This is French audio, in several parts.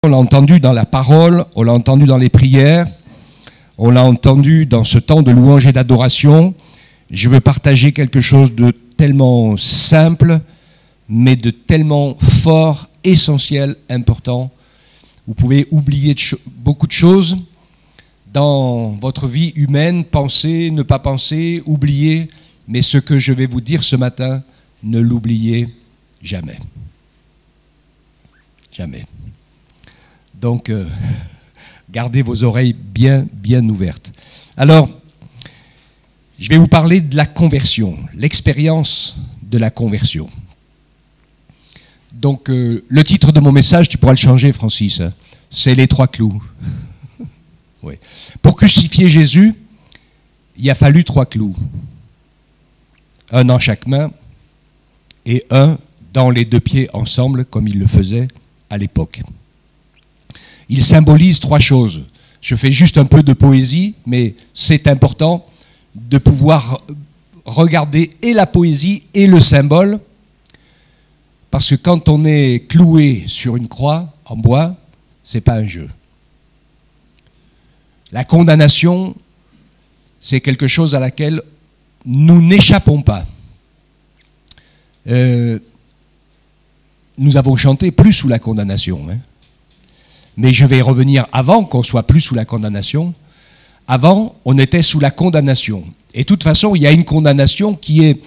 On l'a entendu dans la parole, on l'a entendu dans les prières, on l'a entendu dans ce temps de louange et d'adoration. Je veux partager quelque chose de tellement simple, mais de tellement fort, essentiel, important. Vous pouvez oublier beaucoup de choses dans votre vie humaine, penser, ne pas penser, oublier, mais ce que je vais vous dire ce matin, ne l'oubliez jamais. Jamais. Donc, gardez vos oreilles bien ouvertes. Alors, je vais vous parler de la conversion, l'expérience de la conversion. Donc, le titre de mon message, tu pourras le changer, Francis, hein, c'est les 3 clous. Oui. Pour crucifier Jésus, il a fallu 3 clous. Un dans chaque main et un dans les 2 pieds ensemble, comme il le faisait à l'époque. Il symbolise 3 choses. Je fais juste un peu de poésie, mais c'est important de pouvoir regarder et la poésie et le symbole, parce que quand on est cloué sur une croix en bois, c'est pas un jeu. La condamnation, c'est quelque chose à laquelle nous n'échappons pas. Nous avons chanté plus sous la condamnation, hein. Mais je vais revenir avant qu'on soit plus sous la condamnation. Avant, on était sous la condamnation. Et de toute façon, il y a une condamnation qui est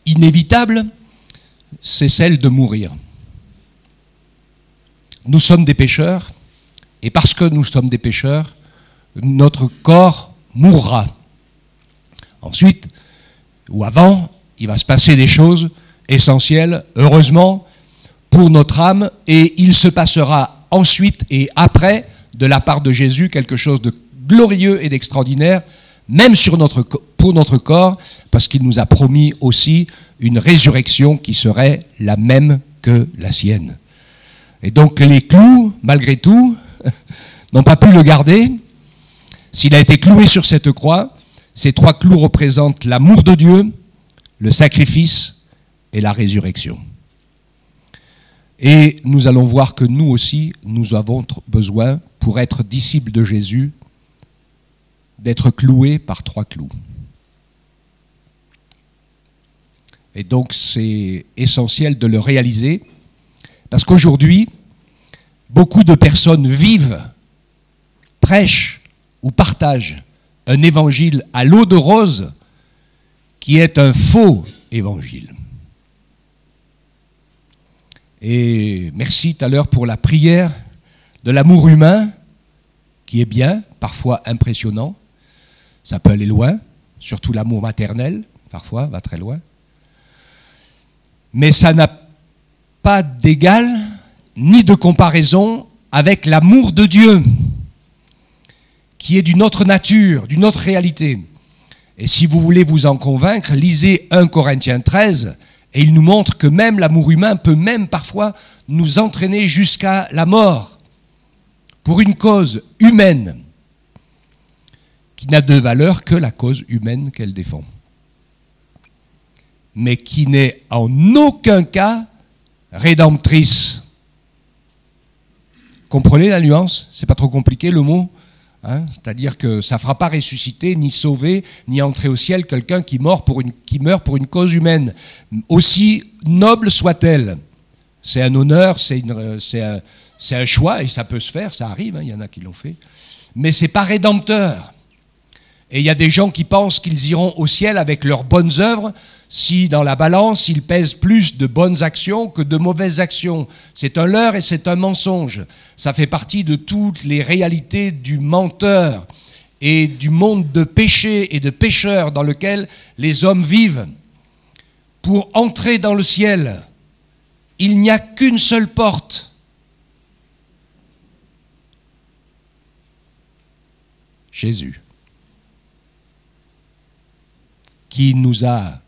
inévitable, c'est celle de mourir. Nous sommes des pécheurs, et parce que nous sommes des pécheurs, notre corps mourra. Ensuite, ou avant, il va se passer des choses essentielles, heureusement, pour notre âme, et il se passera ensuite et après, de la part de Jésus, quelque chose de glorieux et d'extraordinaire, même pour notre corps, parce qu'il nous a promis aussi une résurrection qui serait la même que la sienne. Et donc les clous, malgré tout, n'ont pas pu le garder. S'il a été cloué sur cette croix, ces 3 clous représentent l'amour de Dieu, le sacrifice et la résurrection. Et nous allons voir que nous aussi, nous avons besoin, pour être disciples de Jésus, d'être cloués par 3 clous. Et donc c'est essentiel de le réaliser, parce qu'aujourd'hui, beaucoup de personnes vivent, prêchent ou partagent un évangile à l'eau de rose qui est un faux évangile. Et merci tout à l'heure pour la prière de l'amour humain, qui est bien, parfois impressionnant. Ça peut aller loin, surtout l'amour maternel, parfois, va très loin. Mais ça n'a pas d'égal, ni de comparaison avec l'amour de Dieu, qui est d'une autre nature, d'une autre réalité. Et si vous voulez vous en convaincre, lisez 1 Corinthiens 13, et il nous montre que même l'amour humain peut même parfois nous entraîner jusqu'à la mort pour une cause humaine qui n'a de valeur que la cause humaine qu'elle défend, mais qui n'est en aucun cas rédemptrice. Comprenez la nuance? C'est pas trop compliqué le mot, hein? C'est-à-dire que ça ne fera pas ressusciter, ni sauver, ni entrer au ciel quelqu'un qui meurt pour une cause humaine, aussi noble soit-elle. C'est un honneur, c'est un choix, et ça peut se faire, ça arrive, hein, il y en a qui l'ont fait, mais ce n'est pas rédempteur. Et il y a des gens qui pensent qu'ils iront au ciel avec leurs bonnes œuvres si dans la balance, ils pèsent plus de bonnes actions que de mauvaises actions. C'est un leurre et c'est un mensonge. Ça fait partie de toutes les réalités du menteur et du monde de péché et de pécheurs dans lequel les hommes vivent. Pour entrer dans le ciel, il n'y a qu'une seule porte. Jésus, qui nous a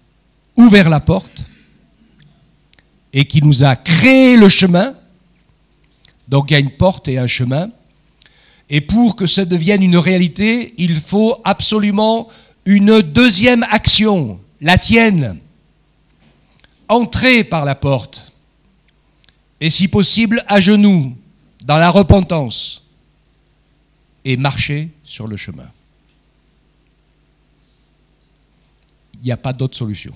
ouvert la porte et qui nous a créé le chemin. Donc il y a une porte et un chemin. Et pour que ça devienne une réalité, il faut absolument une deuxième action, la tienne. Entrer par la porte et si possible à genoux, dans la repentance et marcher sur le chemin. Il n'y a pas d'autre solution.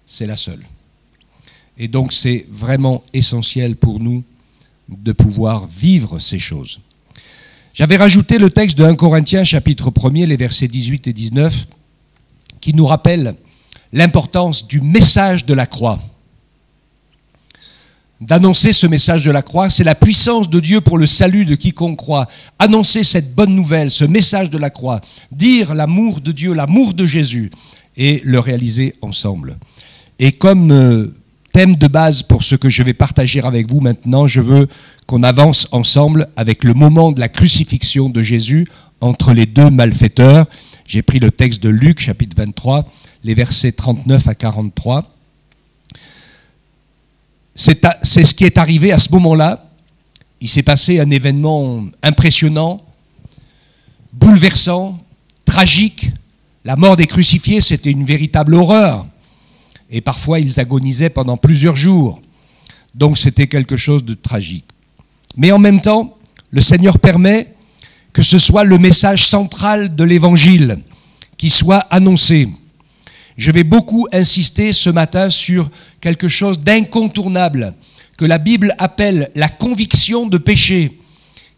C'est la seule. Et donc c'est vraiment essentiel pour nous de pouvoir vivre ces choses. J'avais rajouté le texte de 1 Corinthiens chapitre 1er, les versets 18 et 19, qui nous rappelle l'importance du message de la croix. D'annoncer ce message de la croix, c'est la puissance de Dieu pour le salut de quiconque croit. Annoncer cette bonne nouvelle, ce message de la croix, dire l'amour de Dieu, l'amour de Jésus, et le réaliser ensemble. Et comme thème de base pour ce que je vais partager avec vous maintenant, je veux qu'on avance ensemble avec le moment de la crucifixion de Jésus entre les deux malfaiteurs. J'ai pris le texte de Luc, chapitre 23, les versets 39 à 43. C'est ce qui est arrivé à ce moment-là. Il s'est passé un événement impressionnant, bouleversant, tragique. La mort des crucifiés, c'était une véritable horreur. Et parfois, ils agonisaient pendant plusieurs jours. Donc, c'était quelque chose de tragique. Mais en même temps, le Seigneur permet que ce soit le message central de l'Évangile qui soit annoncé. Je vais beaucoup insister ce matin sur quelque chose d'incontournable que la Bible appelle la conviction de péché,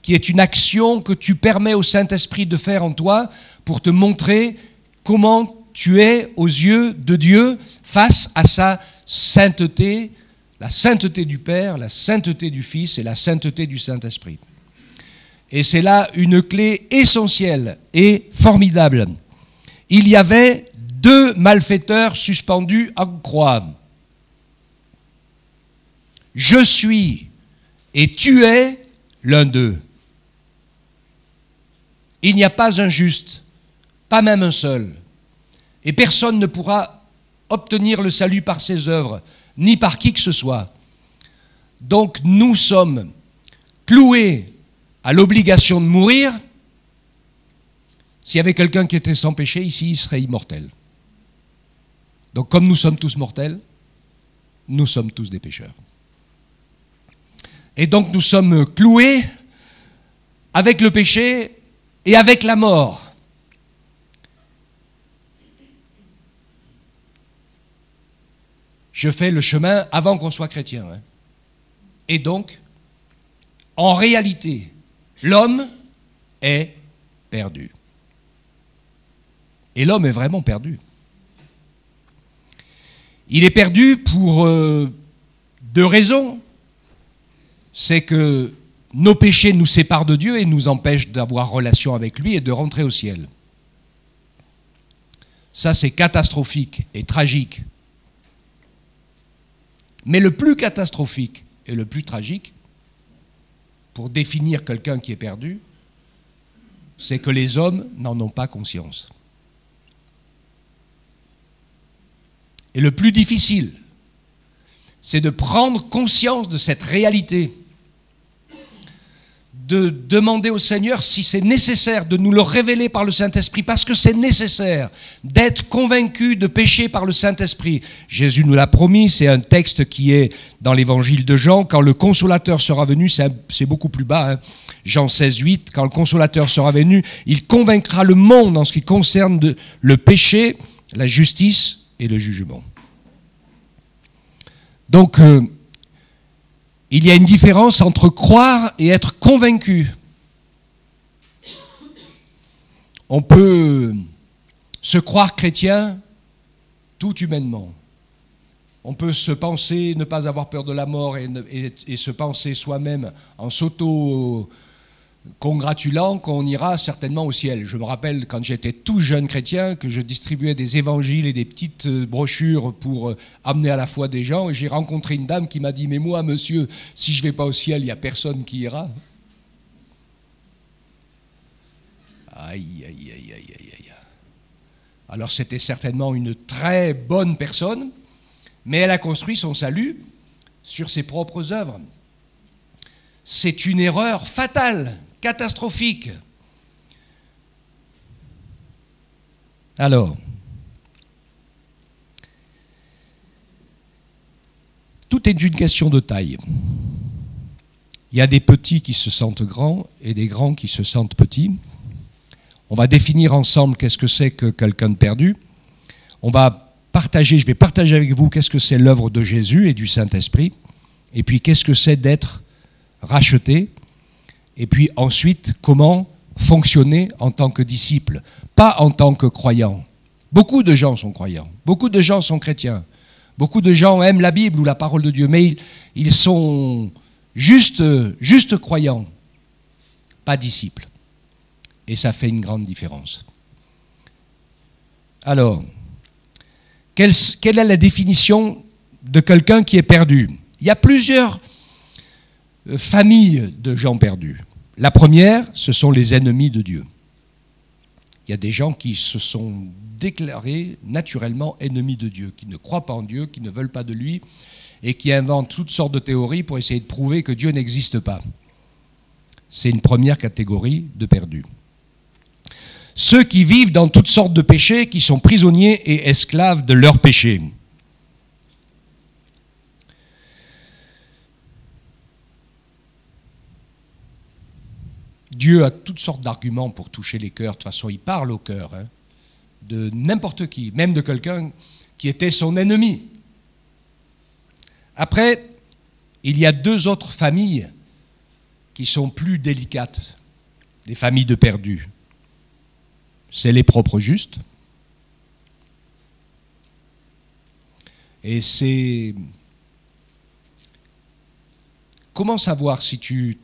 qui est une action que tu permets au Saint-Esprit de faire en toi pour te montrer comment tu es aux yeux de Dieu face à sa sainteté, la sainteté du Père, la sainteté du Fils et la sainteté du Saint-Esprit. Et c'est là une clé essentielle et formidable. Il y avait deux malfaiteurs suspendus en croix. Je suis et tu es l'un d'eux. Il n'y a pas un juste, pas même un seul. Et personne ne pourra obtenir le salut par ses œuvres, ni par qui que ce soit. Donc nous sommes cloués à l'obligation de mourir. S'il y avait quelqu'un qui était sans péché, ici, il serait immortel. Donc comme nous sommes tous mortels, nous sommes tous des pécheurs. Et donc nous sommes cloués avec le péché et avec la mort. Je fais le chemin avant qu'on soit chrétien. Et donc, en réalité, l'homme est perdu. Et l'homme est vraiment perdu. Il est perdu pour deux raisons. C'est que nos péchés nous séparent de Dieu et nous empêchent d'avoir relation avec lui et de rentrer au ciel. Ça, c'est catastrophique et tragique. Mais le plus catastrophique et le plus tragique, pour définir quelqu'un qui est perdu, c'est que les hommes n'en ont pas conscience. Et le plus difficile, c'est de prendre conscience de cette réalité, de demander au Seigneur si c'est nécessaire de nous le révéler par le Saint-Esprit, parce que c'est nécessaire d'être convaincu de péché par le Saint-Esprit. Jésus nous l'a promis, c'est un texte qui est dans l'évangile de Jean. Quand le Consolateur sera venu, c'est beaucoup plus bas, Jean 16, 8, quand le Consolateur sera venu, il convaincra le monde en ce qui concerne le péché, la justice et le jugement. Donc, il y a une différence entre croire et être convaincu. On peut se croire chrétien tout humainement. On peut se penser ne pas avoir peur de la mort et se penser soi-même en s'auto-congratulant qu'on ira certainement au ciel. Je me rappelle quand j'étais tout jeune chrétien que je distribuais des évangiles et des petites brochures pour amener à la foi des gens. Et j'ai rencontré une dame qui m'a dit « Mais moi, monsieur, si je ne vais pas au ciel, il n'y a personne qui ira. » Aïe, aïe, aïe, aïe, aïe, aïe. Alors c'était certainement une très bonne personne, mais elle a construit son salut sur ses propres œuvres. C'est une erreur fatale, catastrophique. Alors, tout est une question de taille. Il y a des petits qui se sentent grands et des grands qui se sentent petits. On va définir ensemble qu'est-ce que c'est que quelqu'un de perdu. Je vais partager avec vous qu'est-ce que c'est l'œuvre de Jésus et du Saint-Esprit. Et puis qu'est-ce que c'est d'être racheté. Et puis ensuite, comment fonctionner en tant que disciple, pas en tant que croyant. Beaucoup de gens sont croyants, beaucoup de gens sont chrétiens, beaucoup de gens aiment la Bible ou la parole de Dieu, mais ils sont juste croyants, pas disciples. Et ça fait une grande différence. Alors, quelle est la définition de quelqu'un qui est perdu? Il y a plusieurs familles de gens perdus. La première, ce sont les ennemis de Dieu. Il y a des gens qui se sont déclarés naturellement ennemis de Dieu, qui ne croient pas en Dieu, qui ne veulent pas de lui, et qui inventent toutes sortes de théories pour essayer de prouver que Dieu n'existe pas. C'est une première catégorie de perdus. Ceux qui vivent dans toutes sortes de péchés, qui sont prisonniers et esclaves de leurs péchés. Dieu a toutes sortes d'arguments pour toucher les cœurs. De toute façon, il parle au cœur, hein, de n'importe qui, même de quelqu'un qui était son ennemi. Après, il y a deux autres familles qui sont plus délicates, des familles de perdus. C'est les propres justes. Et c'est... Comment savoir si tu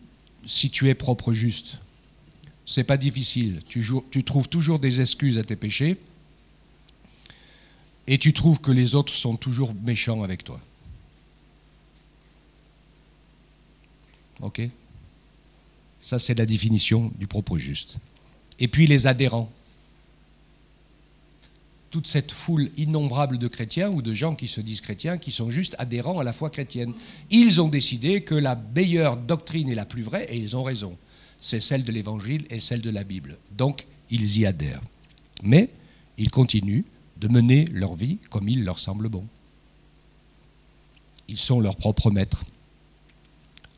es propre juste? C'est pas difficile. Tu trouves toujours des excuses à tes péchés et tu trouves que les autres sont toujours méchants avec toi. Ok? Ça, c'est la définition du propre juste. Et puis les adhérents. Toute cette foule innombrable de chrétiens ou de gens qui se disent chrétiens, qui sont juste adhérents à la foi chrétienne. Ils ont décidé que la meilleure doctrine est la plus vraie, et ils ont raison. C'est celle de l'Évangile et celle de la Bible. Donc, ils y adhèrent. Mais ils continuent de mener leur vie comme il leur semble bon. Ils sont leurs propres maîtres,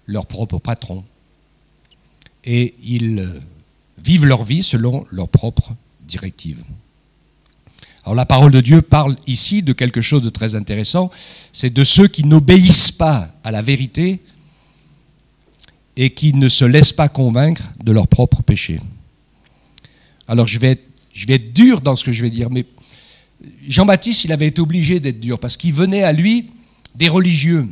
leurs propres patrons. Et ils vivent leur vie selon leurs propres directives. Alors la parole de Dieu parle ici de quelque chose de très intéressant, c'est de ceux qui n'obéissent pas à la vérité et qui ne se laissent pas convaincre de leurs propres péchés. Alors je vais être dur dans ce que je vais dire, mais Jean-Baptiste, il avait été obligé d'être dur parce qu'il venait à lui des religieux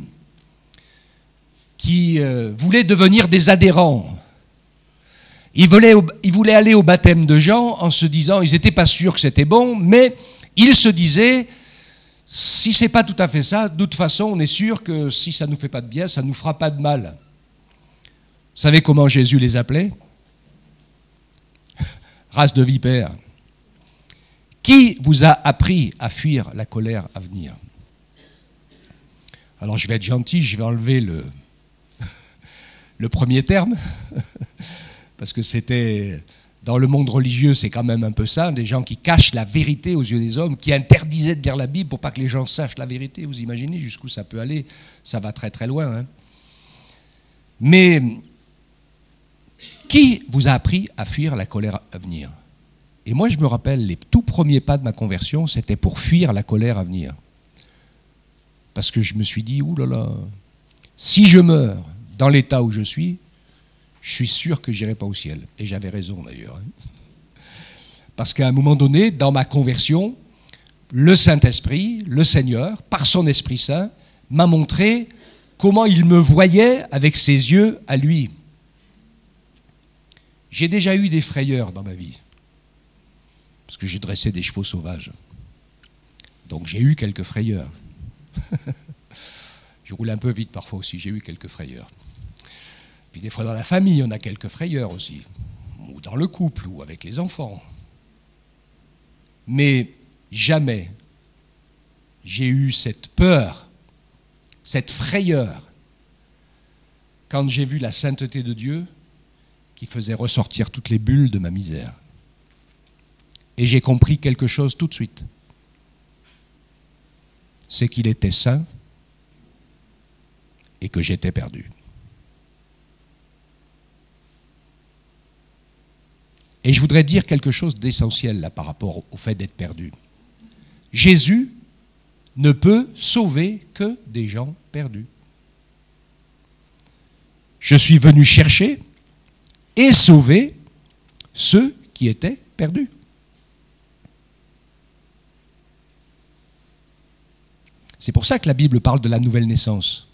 qui voulaient devenir des adhérents. Ils voulaient aller au baptême de Jean en se disant, ils n'étaient pas sûrs que c'était bon, mais ils se disaient, si ce n'est pas tout à fait ça, de toute façon, on est sûr que si ça ne nous fait pas de bien, ça ne nous fera pas de mal. Vous savez comment Jésus les appelait? Race de vipères. Qui vous a appris à fuir la colère à venir? Alors je vais être gentil, je vais enlever le premier terme. Parce que c'était, dans le monde religieux, c'est quand même un peu ça, des gens qui cachent la vérité aux yeux des hommes, qui interdisaient de lire la Bible pour pas que les gens sachent la vérité. Vous imaginez jusqu'où ça peut aller? Ça va très très loin. Hein. Mais qui vous a appris à fuir la colère à venir? Et moi, je me rappelle, les tout premiers pas de ma conversion, c'était pour fuir la colère à venir. Parce que je me suis dit, oulala, si je meurs dans l'état où je suis sûr que je n'irai pas au ciel. Et j'avais raison d'ailleurs. Parce qu'à un moment donné, dans ma conversion, le Saint-Esprit, le Seigneur, par son Esprit Saint, m'a montré comment il me voyait avec ses yeux à lui. J'ai déjà eu des frayeurs dans ma vie. Parce que j'ai dressé des chevaux sauvages. Donc j'ai eu quelques frayeurs. Je roule un peu vite parfois aussi, j'ai eu quelques frayeurs. Puis des fois dans la famille, on a quelques frayeurs aussi, ou dans le couple, ou avec les enfants. Mais jamais j'ai eu cette peur, cette frayeur, quand j'ai vu la sainteté de Dieu qui faisait ressortir toutes les bulles de ma misère. Et j'ai compris quelque chose tout de suite. C'est qu'il était saint et que j'étais perdu. Et je voudrais dire quelque chose d'essentiel là par rapport au fait d'être perdu. Jésus ne peut sauver que des gens perdus. Je suis venu chercher et sauver ceux qui étaient perdus. C'est pour ça que la Bible parle de la nouvelle naissance.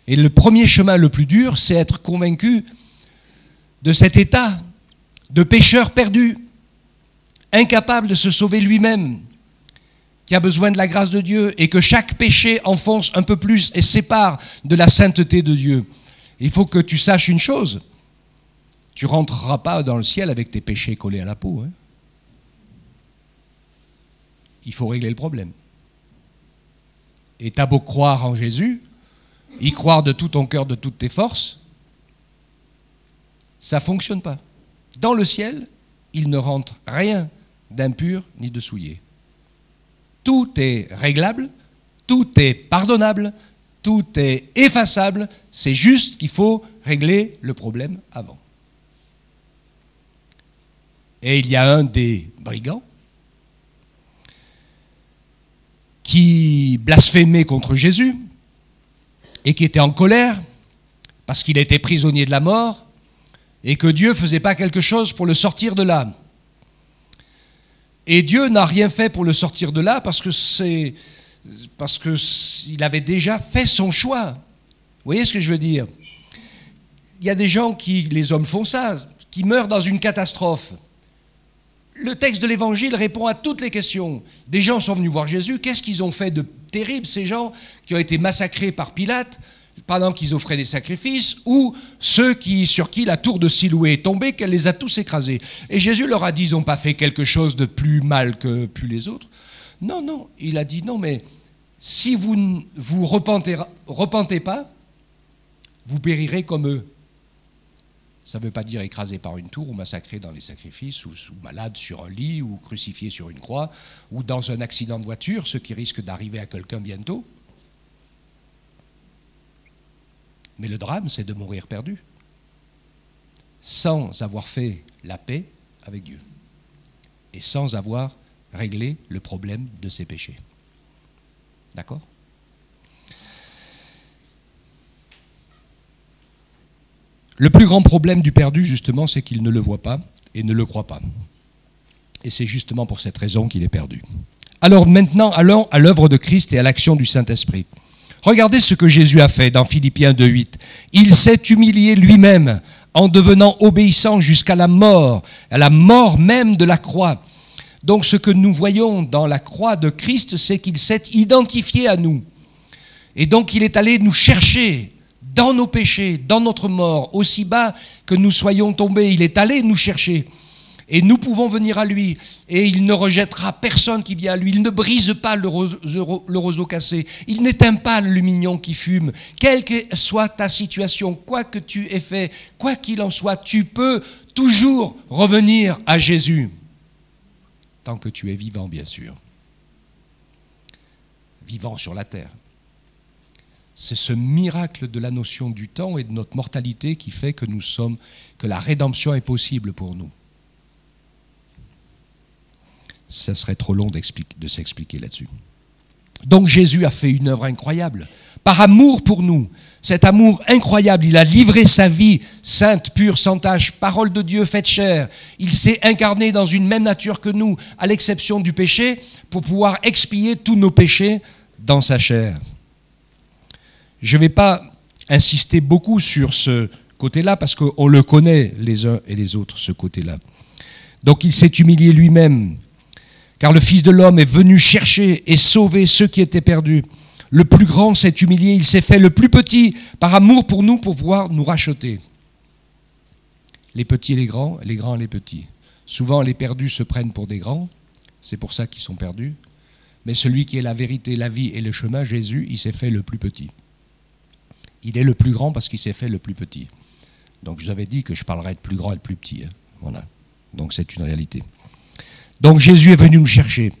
Et le premier chemin le plus dur, c'est être convaincu de cet état de pécheur perdu, incapable de se sauver lui-même, qui a besoin de la grâce de Dieu et que chaque péché enfonce un peu plus et sépare de la sainteté de Dieu. Il faut que tu saches une chose, tu ne rentreras pas dans le ciel avec tes péchés collés à la peau. Hein. Il faut régler le problème. Et t'as beau croire en Jésus, y croire de tout ton cœur, de toutes tes forces, ça ne fonctionne pas. Dans le ciel, il ne rentre rien d'impur ni de souillé. Tout est réglable, tout est pardonnable, tout est effaçable, c'est juste qu'il faut régler le problème avant. Et il y a un des brigands qui blasphémait contre Jésus et qui était en colère parce qu'il était prisonnier de la mort et que Dieu ne faisait pas quelque chose pour le sortir de là. Et Dieu n'a rien fait pour le sortir de là parce qu'il avait déjà fait son choix. Vous voyez ce que je veux dire? Il y a des gens qui, les hommes font ça, qui meurent dans une catastrophe. Le texte de l'Évangile répond à toutes les questions. Des gens sont venus voir Jésus. Qu'est-ce qu'ils ont fait de terrible, ces gens qui ont été massacrés par Pilate pendant qu'ils offraient des sacrifices, ou ceux sur qui la tour de Siloué est tombée, qu'elle les a tous écrasés. Et Jésus leur a dit, ils n'ont pas fait quelque chose de plus mal que plus les autres. Non, non, il a dit, non, mais si vous ne vous repentez pas, vous périrez comme eux. Ça ne veut pas dire écrasé par une tour ou massacré dans les sacrifices ou malade sur un lit ou crucifié sur une croix ou dans un accident de voiture, ce qui risque d'arriver à quelqu'un bientôt. Mais le drame, c'est de mourir perdu, sans avoir fait la paix avec Dieu et sans avoir réglé le problème de ses péchés. D'accord ? Le plus grand problème du perdu, justement, c'est qu'il ne le voit pas et ne le croit pas. Et c'est justement pour cette raison qu'il est perdu. Alors maintenant, allons à l'œuvre de Christ et à l'action du Saint-Esprit. Regardez ce que Jésus a fait dans Philippiens 2,8. Il s'est humilié lui-même en devenant obéissant jusqu'à la mort même de la croix. Donc ce que nous voyons dans la croix de Christ, c'est qu'il s'est identifié à nous. Et donc il est allé nous chercher dans nos péchés, dans notre mort, aussi bas que nous soyons tombés. Il est allé nous chercher. Et nous pouvons venir à lui. Et il ne rejettera personne qui vient à lui. Il ne brise pas le roseau cassé. Il n'éteint pas le lumignon qui fume. Quelle que soit ta situation, quoi que tu aies fait, quoi qu'il en soit, tu peux toujours revenir à Jésus. Tant que tu es vivant, bien sûr. Vivant sur la terre. C'est ce miracle de la notion du temps et de notre mortalité qui fait que la rédemption est possible pour nous. Ça serait trop long de s'expliquer là-dessus. Donc Jésus a fait une œuvre incroyable. Par amour pour nous, cet amour incroyable, il a livré sa vie sainte, pure, sans tache, parole de Dieu faite chair. Il s'est incarné dans une même nature que nous, à l'exception du péché, pour pouvoir expier tous nos péchés dans sa chair. Je ne vais pas insister beaucoup sur ce côté-là parce qu'on le connaît les uns et les autres, ce côté-là. Donc il s'est humilié lui-même, car le Fils de l'homme est venu chercher et sauver ceux qui étaient perdus. Le plus grand s'est humilié, il s'est fait le plus petit par amour pour nous, pour pouvoir nous racheter. Les petits et les grands et les petits. Souvent les perdus se prennent pour des grands, c'est pour ça qu'ils sont perdus. Mais celui qui est la vérité, la vie et le chemin, Jésus, il s'est fait le plus petit. Il est le plus grand parce qu'il s'est fait le plus petit. Donc je vous avais dit que je parlerais de plus grand et de plus petit. Hein. Voilà. Donc c'est une réalité. Donc Jésus est venu nous chercher.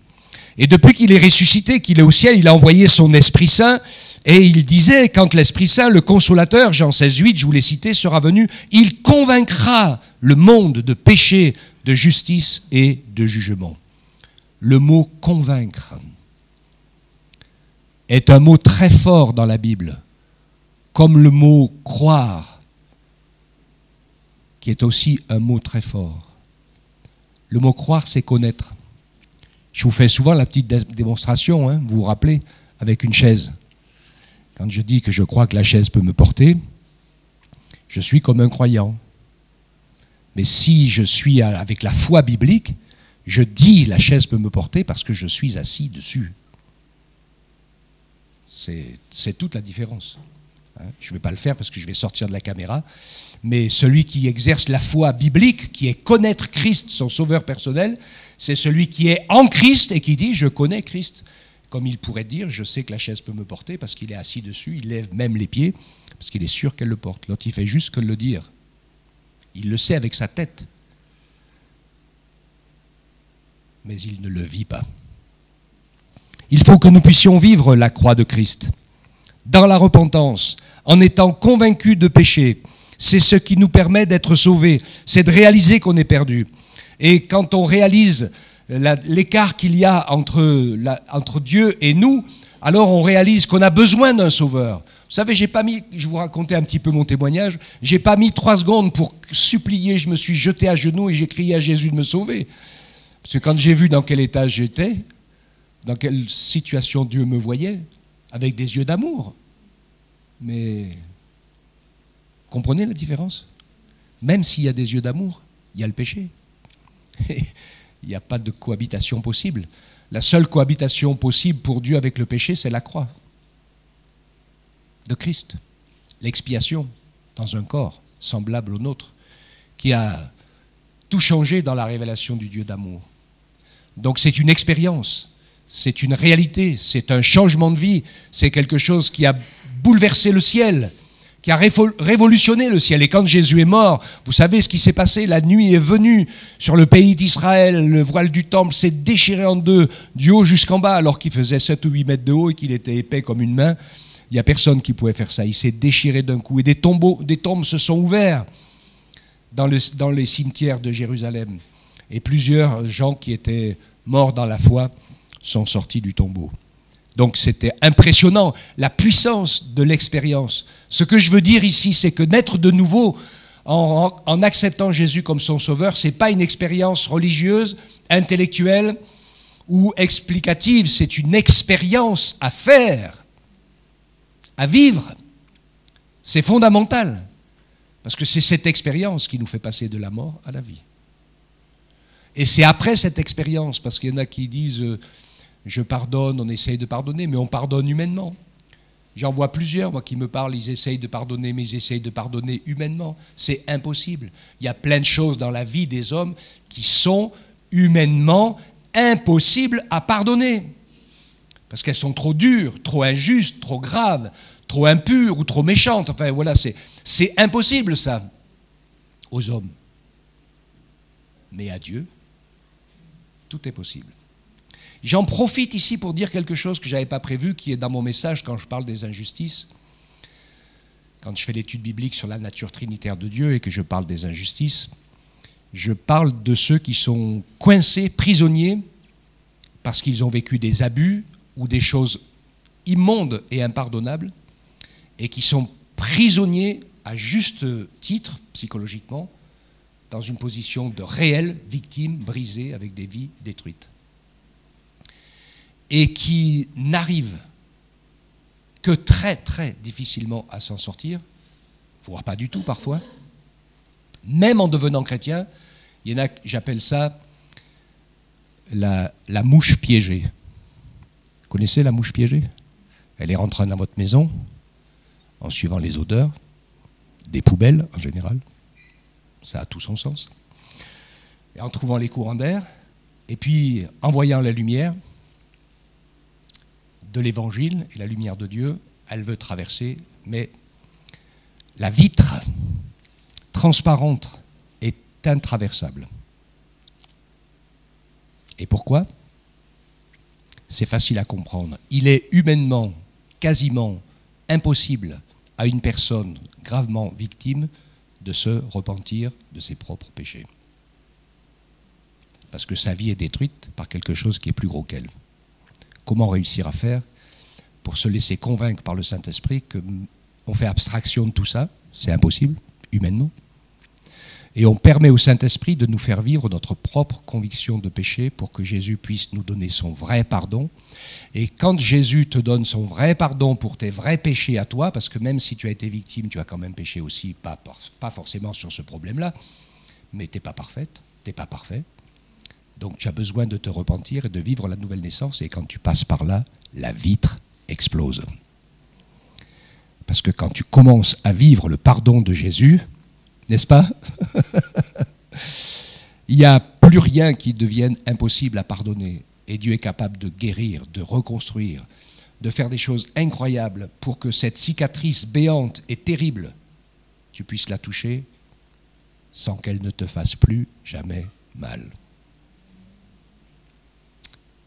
Et depuis qu'il est ressuscité, qu'il est au ciel, il a envoyé son Esprit Saint Et il disait, quand l'Esprit Saint, le Consolateur, Jean 16,8, je vous l'ai cité, sera venu, il convaincra le monde de péché, de justice et de jugement. Le mot « convaincre » est un mot très fort dans la Bible, comme le mot « croire », qui est aussi un mot très fort. Le mot « croire », c'est connaître. Je vous fais souvent la petite démonstration, hein, vous vous rappelez, avec une chaise. Quand je dis que je crois que la chaise peut me porter, je suis comme un croyant. Mais si je suis avec la foi biblique, je dis la chaise peut me porter parce que je suis assis dessus. C'est toute la différence. Je ne vais pas le faire parce que je vais sortir de la caméra, mais celui qui exerce la foi biblique, qui est connaître Christ, son sauveur personnel, c'est celui qui est en Christ et qui dit « je connais Christ ». Comme il pourrait dire, je sais que la chaise peut me porter parce qu'il est assis dessus, il lève même les pieds, parce qu'il est sûr qu'elle le porte. L'autre, il fait juste que le dire. Il le sait avec sa tête. Mais il ne le vit pas. Il faut que nous puissions vivre la croix de Christ dans la repentance, en étant convaincus de péché. C'est ce qui nous permet d'être sauvés, c'est de réaliser qu'on est perdu. Et quand on réalise l'écart qu'il y a entre Dieu et nous, alors on réalise qu'on a besoin d'un sauveur. Vous savez, je vais vous raconter un petit peu mon témoignage, j'ai pas mis 3 secondes pour supplier, je me suis jeté à genoux et j'ai crié à Jésus de me sauver. Parce que quand j'ai vu dans quel état j'étais, dans quelle situation Dieu me voyait, avec des yeux d'amour. Mais comprenez la différence? Même s'il y a des yeux d'amour, il y a le péché. Il n'y a pas de cohabitation possible. La seule cohabitation possible pour Dieu avec le péché, c'est la croix de Christ. L'expiation dans un corps semblable au nôtre, qui a tout changé dans la révélation du Dieu d'amour. Donc c'est une expérience, c'est une réalité, c'est un changement de vie, c'est quelque chose qui a bouleversé le ciel, qui a révolutionné le ciel. Et quand Jésus est mort, vous savez ce qui s'est passé? La nuit est venue sur le pays d'Israël, le voile du temple s'est déchiré en deux, du haut jusqu'en bas, alors qu'il faisait 7 ou 8 mètres de haut et qu'il était épais comme une main. Il n'y a personne qui pouvait faire ça. Il s'est déchiré d'un coup. Et des tombes se sont ouverts dans les cimetières de Jérusalem. Et plusieurs gens qui étaient morts dans la foi sont sortis du tombeau. Donc c'était impressionnant, la puissance de l'expérience. Ce que je veux dire ici, c'est que naître de nouveau en acceptant Jésus comme son sauveur, ce n'est pas une expérience religieuse, intellectuelle ou explicative, c'est une expérience à faire, à vivre. C'est fondamental, parce que c'est cette expérience qui nous fait passer de la mort à la vie. Et c'est après cette expérience, parce qu'il y en a qui disent... Je pardonne, on essaye de pardonner, mais on pardonne humainement. J'en vois plusieurs, moi, qui me parlent, ils essayent de pardonner, mais ils essayent de pardonner humainement. C'est impossible. Il y a plein de choses dans la vie des hommes qui sont humainement impossibles à pardonner. Parce qu'elles sont trop dures, trop injustes, trop graves, trop impures ou trop méchantes. Enfin, voilà, c'est impossible, ça, aux hommes. Mais à Dieu, tout est possible. J'en profite ici pour dire quelque chose que je n'avais pas prévu, qui est dans mon message quand je parle des injustices. Quand je fais l'étude biblique sur la nature trinitaire de Dieu et que je parle des injustices, je parle de ceux qui sont coincés, prisonniers, parce qu'ils ont vécu des abus ou des choses immondes et impardonnables, et qui sont prisonniers à juste titre, psychologiquement, dans une position de réelle victime brisée avec des vies détruites. Et qui n'arrivent que très très difficilement à s'en sortir, voire pas du tout parfois, même en devenant chrétien. Il y en a, j'appelle ça la mouche piégée. Vous connaissez la mouche piégée? Elle est rentrée dans votre maison en suivant les odeurs, des poubelles en général, ça a tout son sens, et en trouvant les courants d'air, et puis en voyant la lumière de l'Évangile et la lumière de Dieu, elle veut traverser, mais la vitre transparente est intraversable. Et pourquoi? C'est facile à comprendre. Il est humainement quasiment impossible à une personne gravement victime de se repentir de ses propres péchés. Parce que sa vie est détruite par quelque chose qui est plus gros qu'elle. Comment réussir à faire pour se laisser convaincre par le Saint-Esprit qu'on fait abstraction de tout ça? C'est impossible, humainement. Et on permet au Saint-Esprit de nous faire vivre notre propre conviction de péché pour que Jésus puisse nous donner son vrai pardon. Et quand Jésus te donne son vrai pardon pour tes vrais péchés à toi, parce que même si tu as été victime, tu as quand même péché aussi, pas forcément sur ce problème-là, mais tu n'es pas parfaite, tu n'es pas parfait. Donc tu as besoin de te repentir et de vivre la nouvelle naissance. Et quand tu passes par là, la vitre explose. Parce que quand tu commences à vivre le pardon de Jésus, n'est-ce pas? Il n'y a plus rien qui devienne impossible à pardonner. Et Dieu est capable de guérir, de reconstruire, de faire des choses incroyables pour que cette cicatrice béante et terrible, tu puisses la toucher sans qu'elle ne te fasse plus jamais mal.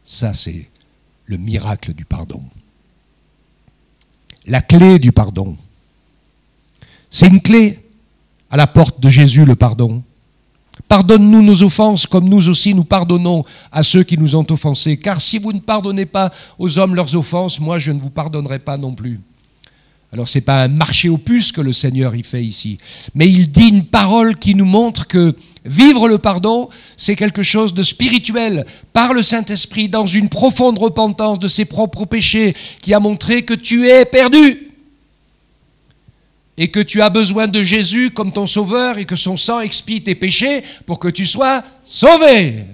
Ça, c'est le miracle du pardon. La clé du pardon. C'est une clé à la porte de Jésus, le pardon. Pardonne-nous nos offenses comme nous aussi nous pardonnons à ceux qui nous ont offensés. Car si vous ne pardonnez pas aux hommes leurs offenses, moi je ne vous pardonnerai pas non plus. Alors ce n'est pas un marché aux puces que le Seigneur y fait ici, mais il dit une parole qui nous montre que vivre le pardon, c'est quelque chose de spirituel, par le Saint-Esprit, dans une profonde repentance de ses propres péchés, qui a montré que tu es perdu. Et que tu as besoin de Jésus comme ton sauveur et que son sang expie tes péchés pour que tu sois sauvé.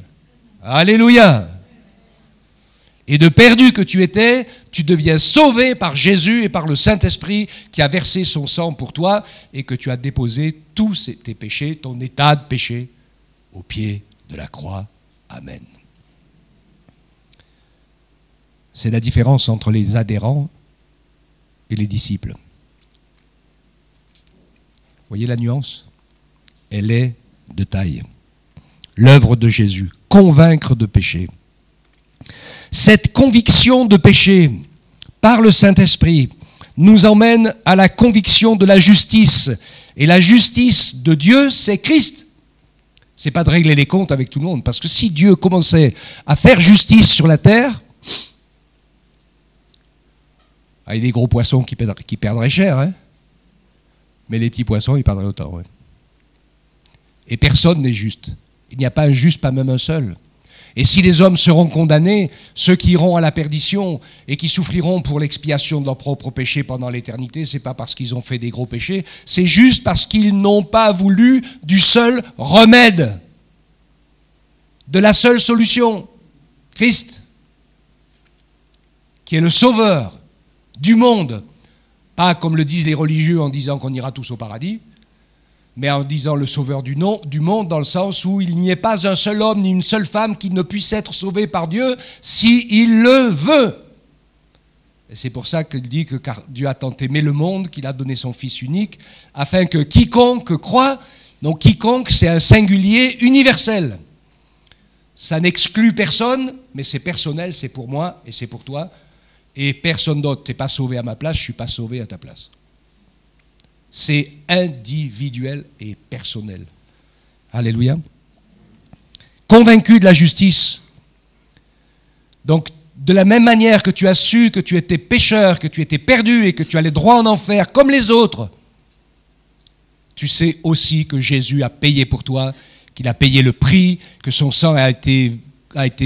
Alléluia. Et de perdu que tu étais, tu deviens sauvé par Jésus et par le Saint-Esprit qui a versé son sang pour toi et que tu as déposé tous tes péchés, ton état de péché, au pied de la croix. Amen. C'est la différence entre les adhérents et les disciples. Voyez la nuance? Elle est de taille. L'œuvre de Jésus, convaincre de péché. Cette conviction de péché par le Saint-Esprit nous emmène à la conviction de la justice. Et la justice de Dieu, c'est Christ. Ce n'est pas de régler les comptes avec tout le monde, parce que si Dieu commençait à faire justice sur la terre, il y a des gros poissons qui perdraient cher, hein. Mais les petits poissons, ils perdraient autant. Ouais. Et personne n'est juste. Il n'y a pas un juste, pas même un seul. Et si les hommes seront condamnés, ceux qui iront à la perdition et qui souffriront pour l'expiation de leurs propres péchés pendant l'éternité, ce n'est pas parce qu'ils ont fait des gros péchés, c'est juste parce qu'ils n'ont pas voulu du seul remède, de la seule solution, Christ, qui est le sauveur du monde. Pas comme le disent les religieux en disant qu'on ira tous au paradis, mais en disant le sauveur du monde, dans le sens où il n'y ait pas un seul homme ni une seule femme qui ne puisse être sauvé par Dieu s'il le veut. Et c'est pour ça qu'il dit que car Dieu a tant aimé le monde qu'il a donné son Fils unique, afin que quiconque croit, donc quiconque c'est un singulier universel. Ça n'exclut personne, mais c'est personnel, c'est pour moi et c'est pour toi. Et personne d'autre, tu n'es pas sauvé à ma place, je ne suis pas sauvé à ta place. C'est individuel et personnel. Alléluia. Convaincu de la justice. Donc, de la même manière que tu as su que tu étais pécheur, que tu étais perdu et que tu allais droit en enfer comme les autres, tu sais aussi que Jésus a payé pour toi, qu'il a payé le prix, que son sang a été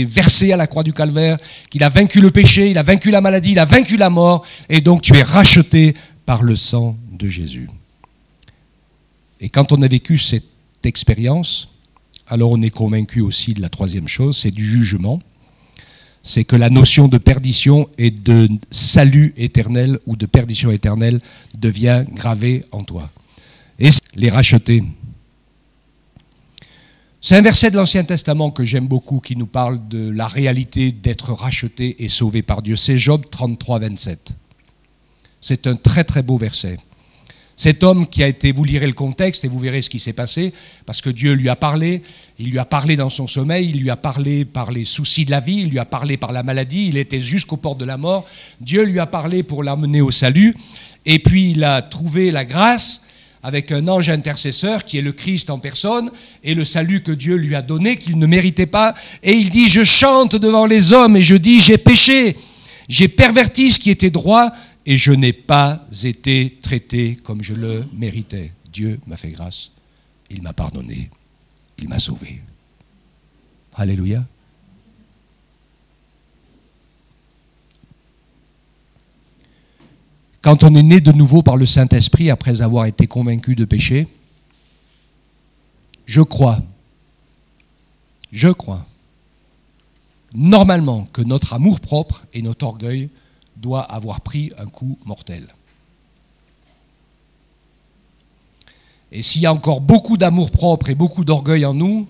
versé à la croix du Calvaire, qu'il a vaincu le péché, il a vaincu la maladie, il a vaincu la mort, et donc tu es racheté par le sang de Jésus. Et quand on a vécu cette expérience, alors on est convaincu aussi de la troisième chose, c'est du jugement. C'est que la notion de perdition et de salut éternel ou de perdition éternelle devient gravée en toi. Et les racheter. C'est un verset de l'Ancien Testament que j'aime beaucoup qui nous parle de la réalité d'être racheté et sauvé par Dieu. C'est Job 33, 27. C'est un très très beau verset. Cet homme qui a été, vous lirez le contexte et vous verrez ce qui s'est passé, parce que Dieu lui a parlé, il lui a parlé dans son sommeil, il lui a parlé par les soucis de la vie, il lui a parlé par la maladie, il était jusqu'aux portes de la mort, Dieu lui a parlé pour l'amener au salut, et puis il a trouvé la grâce avec un ange intercesseur qui est le Christ en personne, et le salut que Dieu lui a donné, qu'il ne méritait pas. Et il dit, je chante devant les hommes et je dis, j'ai péché, j'ai perverti ce qui était droit, et je n'ai pas été traité comme je le méritais. Dieu m'a fait grâce, il m'a pardonné, il m'a sauvé. Alléluia. Quand on est né de nouveau par le Saint-Esprit après avoir été convaincu de péché, je crois, normalement que notre amour-propre et notre orgueil doit avoir pris un coup mortel. Et s'il y a encore beaucoup d'amour-propre et beaucoup d'orgueil en nous,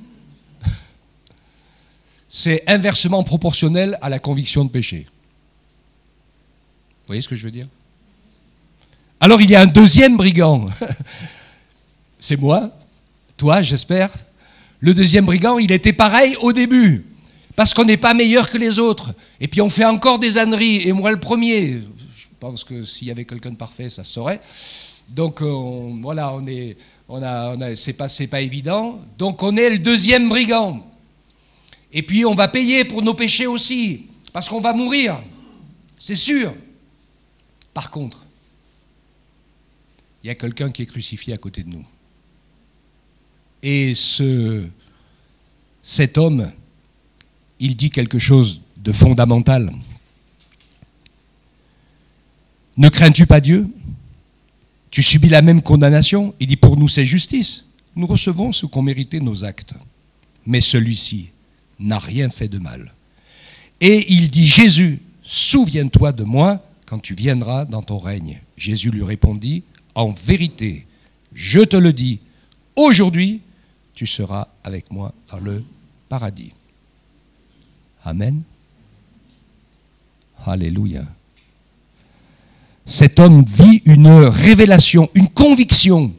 c'est inversement proportionnel à la conviction de péché. Vous voyez ce que je veux dire ? Alors il y a un deuxième brigand. C'est moi, toi, j'espère. Le deuxième brigand, il était pareil au début. Parce qu'on n'est pas meilleur que les autres. Et puis on fait encore des âneries. Et moi le premier. Je pense que s'il y avait quelqu'un de parfait, ça se saurait. Donc voilà, c'est pas évident. Donc on est le deuxième brigand. Et puis on va payer pour nos péchés aussi. Parce qu'on va mourir. C'est sûr. Par contre, il y a quelqu'un qui est crucifié à côté de nous. Et cet homme, il dit quelque chose de fondamental. Ne crains-tu pas Dieu ? Tu subis la même condamnation ? Il dit, pour nous c'est justice. Nous recevons ce qu'ont mérité nos actes. Mais celui-ci n'a rien fait de mal. Et il dit, Jésus, souviens-toi de moi quand tu viendras dans ton règne. Jésus lui répondit, en vérité, je te le dis, aujourd'hui, tu seras avec moi dans le paradis. Amen. Alléluia. Cet homme vit une révélation, une conviction.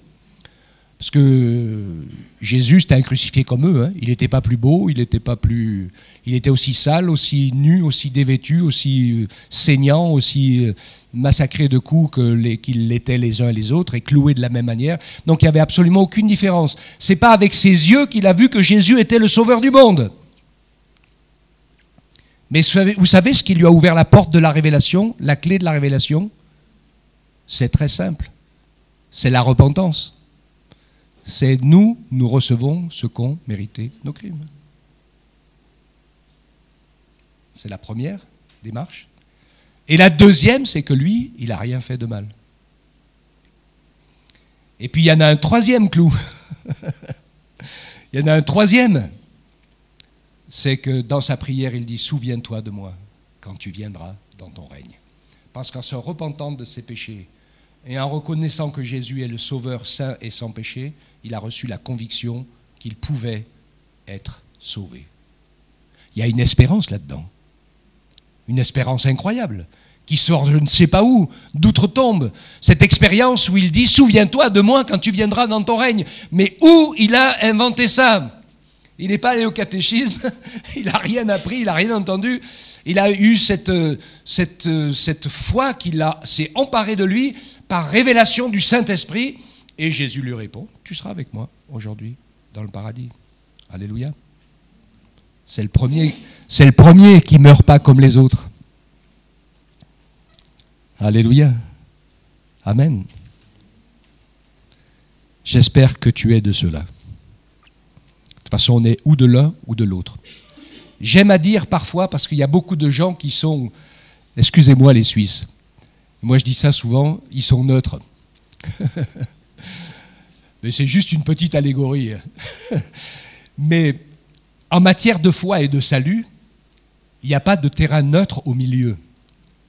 Parce que Jésus, c'était un crucifié comme eux. Hein. Il n'était pas plus beau, il était aussi sale, aussi nu, aussi dévêtu, aussi saignant, aussi massacré de coups qu'ils l'étaient les uns et les autres, et cloué de la même manière. Donc il n'y avait absolument aucune différence. Ce n'est pas avec ses yeux qu'il a vu que Jésus était le sauveur du monde. Mais vous savez ce qui lui a ouvert la porte de la révélation, la clé de la révélation ? C'est très simple. C'est la repentance. C'est nous recevons ce qu'ont mérité nos crimes. C'est la première démarche. Et la deuxième, c'est que lui, il n'a rien fait de mal. Et puis il y en a un troisième clou. Il y en a un troisième. C'est que dans sa prière, il dit « Souviens-toi de moi quand tu viendras dans ton règne. » Parce qu'en se repentant de ses péchés et en reconnaissant que Jésus est le Sauveur saint et sans péché, il a reçu la conviction qu'il pouvait être sauvé. Il y a une espérance là-dedans. Une espérance incroyable, qui sort de je ne sais pas où, d'outre-tombe. Cette expérience où il dit « Souviens-toi de moi quand tu viendras dans ton règne ». Mais où il a inventé ça ? Il n'est pas allé au catéchisme, il n'a rien appris, il n'a rien entendu. Il a eu cette foi qu'il s'est emparée de lui par révélation du Saint-Esprit. Et Jésus lui répond, tu seras avec moi aujourd'hui dans le paradis. Alléluia. C'est le premier qui ne meurt pas comme les autres. Alléluia. Amen. J'espère que tu es de ceux-là. De toute façon, on est ou de l'un ou de l'autre. J'aime à dire parfois, parce qu'il y a beaucoup de gens qui sont, excusez-moi les Suisses, moi je dis ça souvent, ils sont neutres. Mais c'est juste une petite allégorie. Mais en matière de foi et de salut, il n'y a pas de terrain neutre au milieu.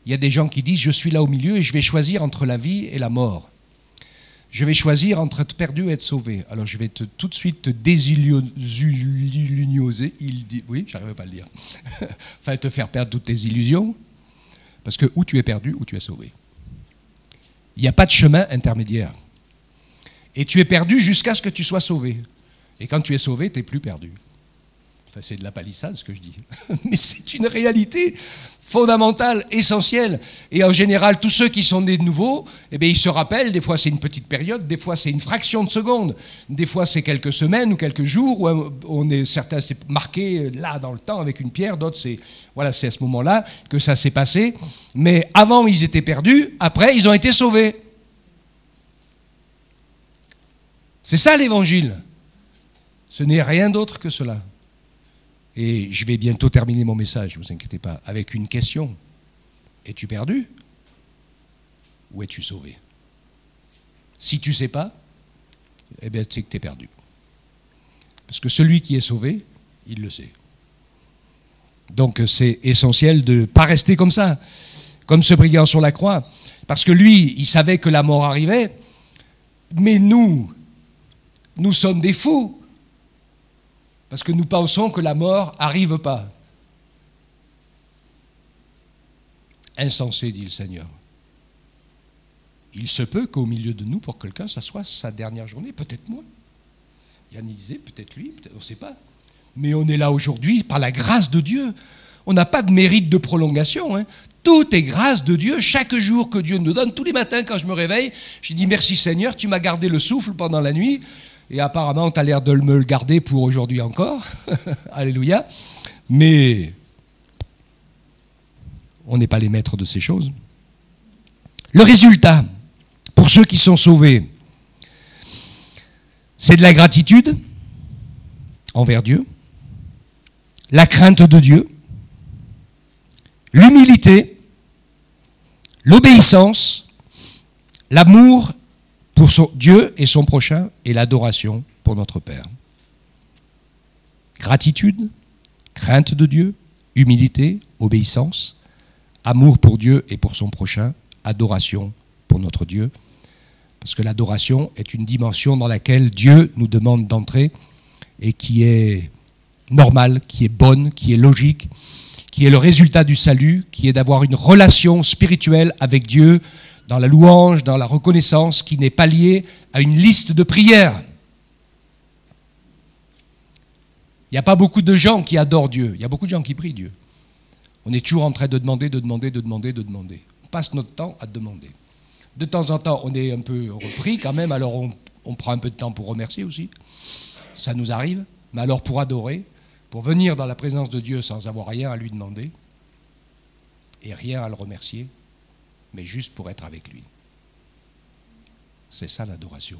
Il y a des gens qui disent, je suis là au milieu et je vais choisir entre la vie et la mort. Je vais choisir entre être perdu et être sauvé. Alors je vais tout de suite te désillusioner. Oui, j'arriverai pas à le dire. Enfin, te faire perdre toutes tes illusions. Parce que ou tu es perdu ou tu es sauvé. Il n'y a pas de chemin intermédiaire. Et tu es perdu jusqu'à ce que tu sois sauvé. Et quand tu es sauvé, tu n'es plus perdu. Enfin, c'est de la palissade ce que je dis. Mais c'est une réalité fondamentale, essentielle. Et en général, tous ceux qui sont nés de nouveau, eh bien, ils se rappellent, des fois c'est une petite période, des fois c'est une fraction de seconde, des fois c'est quelques semaines ou quelques jours, où certains c'est marqué là dans le temps avec une pierre, d'autres c'est à ce moment-là que ça s'est passé. Mais avant ils étaient perdus, après ils ont été sauvés. C'est ça l'évangile. Ce n'est rien d'autre que cela. Et je vais bientôt terminer mon message, ne vous inquiétez pas, avec une question. Es-tu perdu ou es-tu sauvé? Si tu ne sais pas, eh bien, c'est que tu es perdu. Parce que celui qui est sauvé, il le sait. Donc c'est essentiel de ne pas rester comme ça, comme ce brigand sur la croix. Parce que lui, il savait que la mort arrivait, mais nous sommes des fous. Parce que nous pensons que la mort n'arrive pas. Insensé, dit le Seigneur. Il se peut qu'au milieu de nous, pour quelqu'un, ça soit sa dernière journée, peut-être moi. Yann disait, peut-être lui, on ne sait pas. Mais on est là aujourd'hui par la grâce de Dieu. On n'a pas de mérite de prolongation. Hein. Tout est grâce de Dieu. Chaque jour que Dieu nous donne, tous les matins quand je me réveille, je dis merci Seigneur, tu m'as gardé le souffle pendant la nuit. Et apparemment, tu as l'air de me le garder pour aujourd'hui encore. Alléluia. Mais on n'est pas les maîtres de ces choses. Le résultat, pour ceux qui sont sauvés, c'est de la gratitude envers Dieu, la crainte de Dieu, l'humilité, l'obéissance, l'amour pour Dieu et son prochain, et l'adoration pour notre Père. Gratitude, crainte de Dieu, humilité, obéissance, amour pour Dieu et pour son prochain, adoration pour notre Dieu. Parce que l'adoration est une dimension dans laquelle Dieu nous demande d'entrer et qui est normale, qui est bonne, qui est logique, qui est le résultat du salut, qui est d'avoir une relation spirituelle avec Dieu, dans la louange, dans la reconnaissance, qui n'est pas liée à une liste de prières. Il n'y a pas beaucoup de gens qui adorent Dieu, il y a beaucoup de gens qui prient Dieu. On est toujours en train de demander. On passe notre temps à demander. De temps en temps, on est un peu repris quand même, alors on prend un peu de temps pour remercier aussi. Ça nous arrive, mais alors pour adorer, pour venir dans la présence de Dieu sans avoir rien à lui demander et rien à le remercier, mais juste pour être avec lui. C'est ça l'adoration.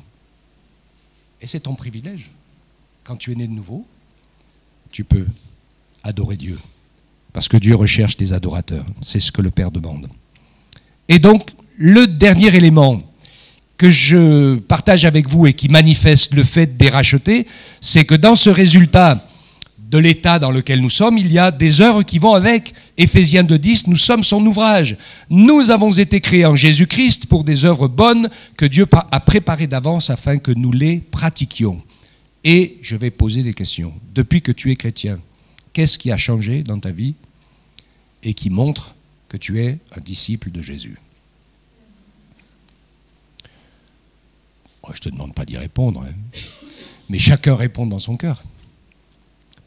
Et c'est ton privilège. Quand tu es né de nouveau, tu peux adorer Dieu. Parce que Dieu recherche des adorateurs. C'est ce que le Père demande. Et donc, le dernier élément que je partage avec vous et qui manifeste le fait des rachetés, c'est que dans ce résultat de l'état dans lequel nous sommes, il y a des œuvres qui vont avec. Éphésiens 2:10, nous sommes son ouvrage. Nous avons été créés en Jésus-Christ pour des œuvres bonnes que Dieu a préparées d'avance afin que nous les pratiquions. Et je vais poser des questions. Depuis que tu es chrétien, qu'est-ce qui a changé dans ta vie et qui montre que tu es un disciple de Jésus? Je ne te demande pas d'y répondre, hein. Mais chacun répond dans son cœur.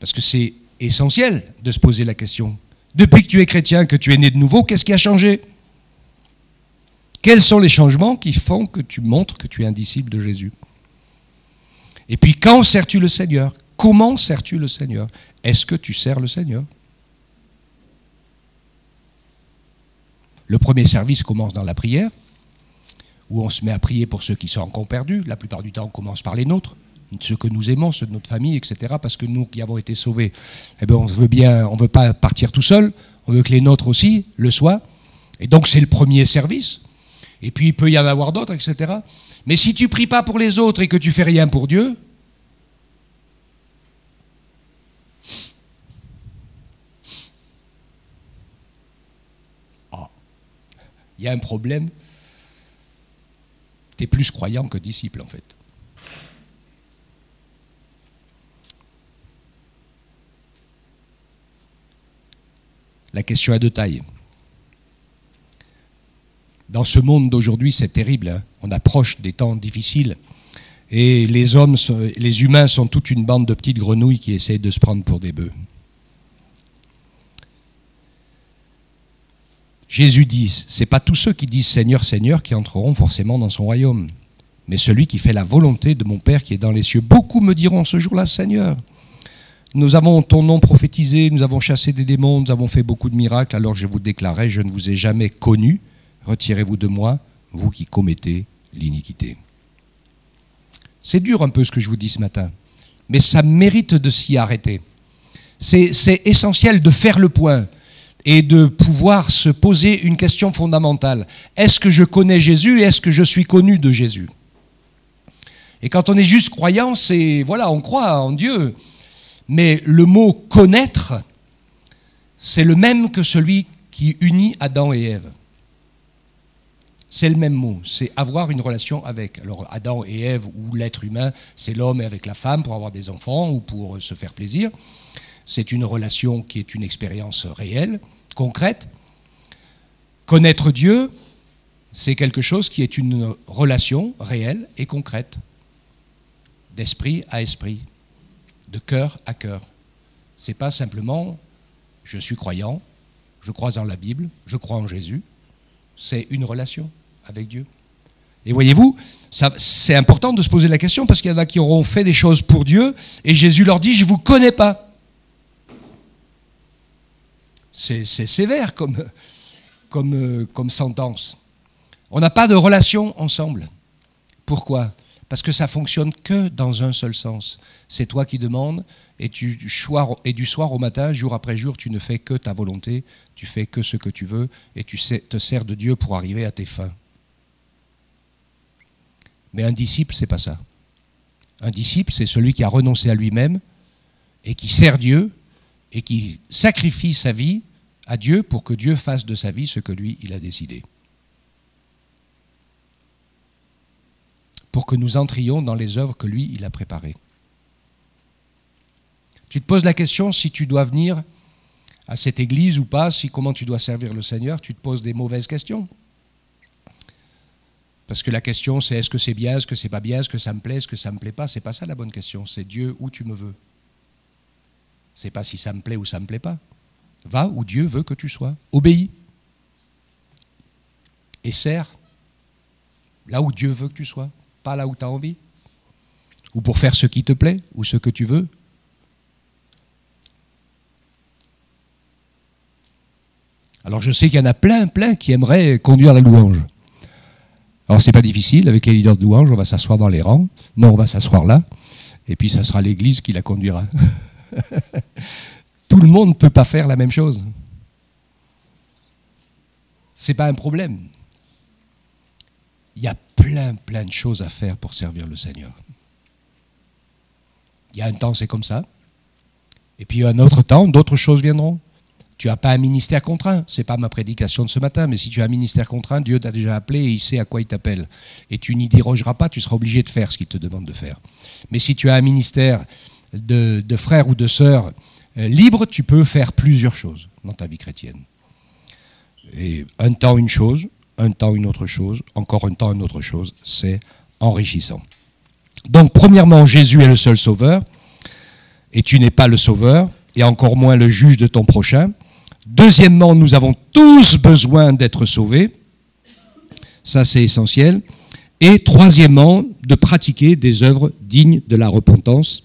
Parce que c'est essentiel de se poser la question. Depuis que tu es chrétien, que tu es né de nouveau, qu'est-ce qui a changé? Quels sont les changements qui font que tu montres que tu es un disciple de Jésus? Et puis, quand sers-tu le Seigneur? Comment sers-tu le Seigneur? Est-ce que tu sers le Seigneur? Le premier service commence dans la prière, où on se met à prier pour ceux qui sont encore perdus. La plupart du temps, on commence par les nôtres, ceux que nous aimons, ceux de notre famille, etc. Parce que nous qui avons été sauvés, eh bien, on ne veut pas partir tout seul, on veut que les nôtres aussi le soient. Et donc c'est le premier service. Et puis il peut y en avoir d'autres, etc. Mais si tu ne pries pas pour les autres et que tu ne fais rien pour Dieu, il y a un problème. Tu es plus croyant que disciple, en fait. La question a deux tailles. Dans ce monde d'aujourd'hui, c'est terrible, hein. On approche des temps difficiles. Et les humains sont toute une bande de petites grenouilles qui essayent de se prendre pour des bœufs. Jésus dit, ce n'est pas tous ceux qui disent Seigneur, Seigneur qui entreront forcément dans son royaume, mais celui qui fait la volonté de mon Père qui est dans les cieux. Beaucoup me diront ce jour-là, Seigneur, nous avons ton nom prophétisé, nous avons chassé des démons, nous avons fait beaucoup de miracles, alors je vous déclarerai, je ne vous ai jamais connu, retirez-vous de moi, vous qui commettez l'iniquité. C'est dur un peu ce que je vous dis ce matin, mais ça mérite de s'y arrêter. C'est essentiel de faire le point et de pouvoir se poser une question fondamentale. Est-ce que je connais Jésus et est-ce que je suis connu de Jésus? Et quand on est juste croyant, c'est, voilà, on croit en Dieu. Mais le mot « connaître », c'est le même que celui qui unit Adam et Ève. C'est le même mot, c'est avoir une relation avec. Alors Adam et Ève, ou l'être humain, c'est l'homme avec la femme pour avoir des enfants ou pour se faire plaisir. C'est une relation qui est une expérience réelle, concrète. Connaître Dieu, c'est quelque chose qui est une relation réelle et concrète, d'esprit à esprit, de cœur à cœur. Ce n'est pas simplement « je suis croyant, je crois en la Bible, je crois en Jésus ». C'est une relation avec Dieu. Et voyez-vous, c'est important de se poser la question parce qu'il y en a qui auront fait des choses pour Dieu et Jésus leur dit « je ne vous connais pas ». C'est sévère comme sentence. On n'a pas de relation ensemble. Pourquoi ? Parce que ça ne fonctionne que dans un seul sens. C'est toi qui demandes et du soir au matin, jour après jour, tu ne fais que ta volonté, tu fais que ce que tu veux et tu te sers de Dieu pour arriver à tes fins. Mais un disciple, c'est pas ça. Un disciple, c'est celui qui a renoncé à lui-même et qui sert Dieu et qui sacrifie sa vie à Dieu pour que Dieu fasse de sa vie ce que lui, il a décidé. Pour que nous entrions dans les œuvres que lui, il a préparées. Tu te poses la question si tu dois venir à cette église ou pas, comment tu dois servir le Seigneur, tu te poses des mauvaises questions. Parce que la question c'est est-ce que c'est bien, est-ce que c'est pas bien, est-ce que ça me plaît, est-ce que ça me plaît pas, c'est pas ça la bonne question, c'est Dieu où tu me veux. C'est pas si ça me plaît ou ça me plaît pas. Va où Dieu veut que tu sois, obéis. Et sers là où Dieu veut que tu sois, pas là où tu as envie. Ou pour faire ce qui te plaît, ou ce que tu veux. Alors je sais qu'il y en a plein qui aimeraient conduire la louange. Alors c'est pas difficile, avec les leaders de louange, on va s'asseoir dans les rangs. Non, on va s'asseoir là, et puis ça sera l'église qui la conduira. Tout le monde ne peut pas faire la même chose. C'est pas un problème. Il y a plein de choses à faire pour servir le Seigneur. Il y a un temps, c'est comme ça. Et puis un autre temps, d'autres choses viendront. Tu n'as pas un ministère contraint. Ce n'est pas ma prédication de ce matin, mais si tu as un ministère contraint, Dieu t'a déjà appelé et il sait à quoi il t'appelle. Et tu n'y dérogeras pas, tu seras obligé de faire ce qu'il te demande de faire. Mais si tu as un ministère de frères ou de sœurs libre, tu peux faire plusieurs choses dans ta vie chrétienne. Et un temps une chose, un temps une autre chose, encore un temps une autre chose, c'est enrichissant. Donc premièrement, Jésus est le seul sauveur, et tu n'es pas le sauveur, et encore moins le juge de ton prochain. Deuxièmement, nous avons tous besoin d'être sauvés, ça c'est essentiel. Et troisièmement, de pratiquer des œuvres dignes de la repentance,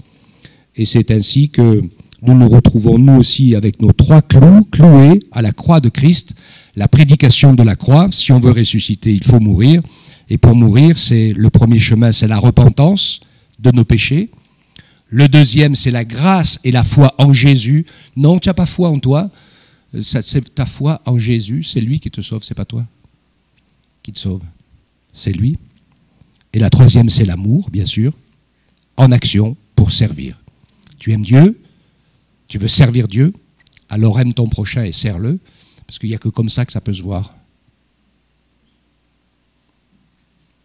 et c'est ainsi que nous nous retrouvons nous aussi avec nos 3 clous cloués à la croix de Christ, la prédication de la croix. Si on veut ressusciter, il faut mourir. Et pour mourir, c'est le premier chemin, c'est la repentance de nos péchés. Le deuxième, c'est la grâce et la foi en Jésus. Non, tu n'as pas foi en toi. C'est ta foi en Jésus, c'est lui qui te sauve, c'est pas toi qui te sauve. C'est lui. Et la troisième, c'est l'amour, bien sûr, en action pour servir. Tu aimes Dieu, tu veux servir Dieu, alors aime ton prochain et sers-le, parce qu'il n'y a que comme ça que ça peut se voir.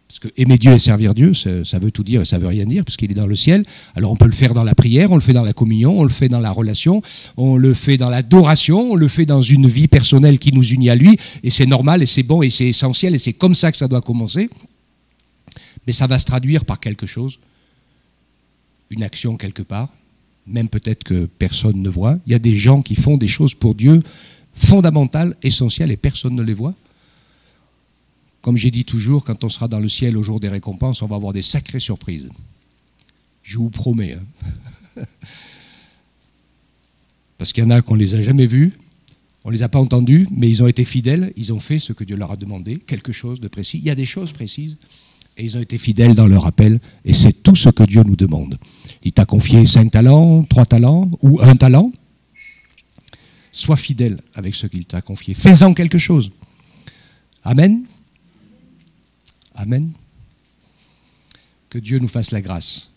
Parce que aimer Dieu et servir Dieu, ça veut tout dire et ça veut rien dire, parce qu'il est dans le ciel. Alors on peut le faire dans la prière, on le fait dans la communion, on le fait dans la relation, on le fait dans l'adoration, on le fait dans une vie personnelle qui nous unit à lui, et c'est normal, et c'est bon, et c'est essentiel, et c'est comme ça que ça doit commencer. Mais ça va se traduire par quelque chose une action quelque part, même peut-être que personne ne voit. Il y a des gens qui font des choses pour Dieu fondamentales, essentielles, et personne ne les voit. Comme j'ai dit toujours, quand on sera dans le ciel au jour des récompenses, on va avoir des sacrées surprises. Je vous promets. Hein. Parce qu'il y en a qu'on ne les a jamais vus, on ne les a pas entendus, mais ils ont été fidèles, ils ont fait ce que Dieu leur a demandé, quelque chose de précis. Il y a des choses précises, et ils ont été fidèles dans leur appel, et c'est tout ce que Dieu nous demande. Il t'a confié 5 talents, 3 talents, ou 1 talent. Sois fidèle avec ce qu'il t'a confié. Fais-en quelque chose. Amen. Amen. Que Dieu nous fasse la grâce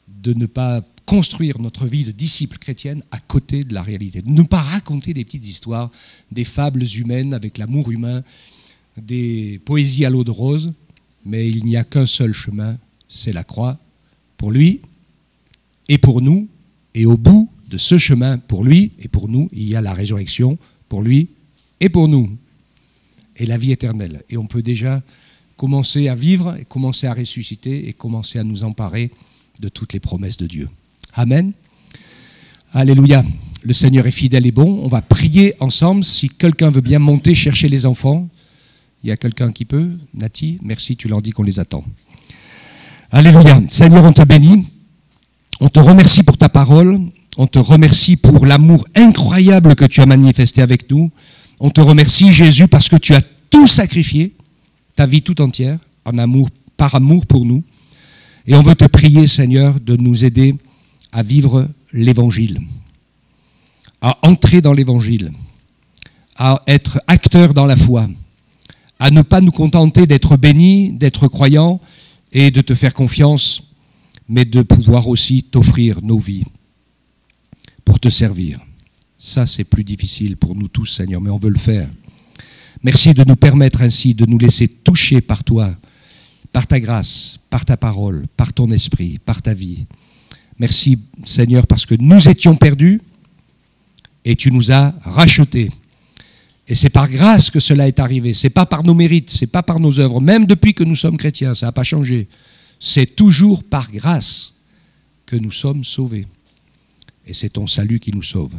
de ne pas construire notre vie de disciple chrétienne à côté de la réalité. De ne pas raconter des petites histoires, des fables humaines avec l'amour humain, des poésies à l'eau de rose, mais il n'y a qu'un seul chemin, c'est la croix, pour lui et pour nous, et au bout de ce chemin, pour lui et pour nous, il y a la résurrection, pour lui et pour nous, et la vie éternelle. Et on peut déjà commencer à vivre, et commencer à ressusciter, et commencer à nous emparer de toutes les promesses de Dieu. Amen. Alléluia. Le Seigneur est fidèle et bon. On va prier ensemble. Si quelqu'un veut bien monter chercher les enfants, il y a quelqu'un qui peut. Nati, merci, tu leur dis qu'on les attend. Alléluia. Seigneur, on te bénit. On te remercie pour ta parole. On te remercie pour l'amour incroyable que tu as manifesté avec nous. On te remercie, Jésus, parce que tu as tout sacrifié, ta vie tout entière, en amour, par amour pour nous. Et on veut te prier, Seigneur, de nous aider à vivre l'Évangile, à entrer dans l'Évangile, à être acteurs dans la foi, à ne pas nous contenter d'être bénis, d'être croyants et de te faire confiance, mais de pouvoir aussi t'offrir nos vies pour te servir. Ça, c'est plus difficile pour nous tous, Seigneur, mais on veut le faire. Merci de nous permettre ainsi de nous laisser toucher par toi, par ta grâce, par ta parole, par ton esprit, par ta vie. Merci, Seigneur, parce que nous étions perdus et tu nous as rachetés. Et c'est par grâce que cela est arrivé. Ce n'est pas par nos mérites, ce n'est pas par nos œuvres. Même depuis que nous sommes chrétiens, ça n'a pas changé. C'est toujours par grâce que nous sommes sauvés. Et c'est ton salut qui nous sauve.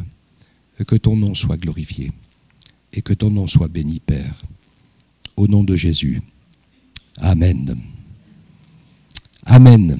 Et que ton nom soit glorifié. Et que ton nom soit béni, Père. Au nom de Jésus. Amen. Amen.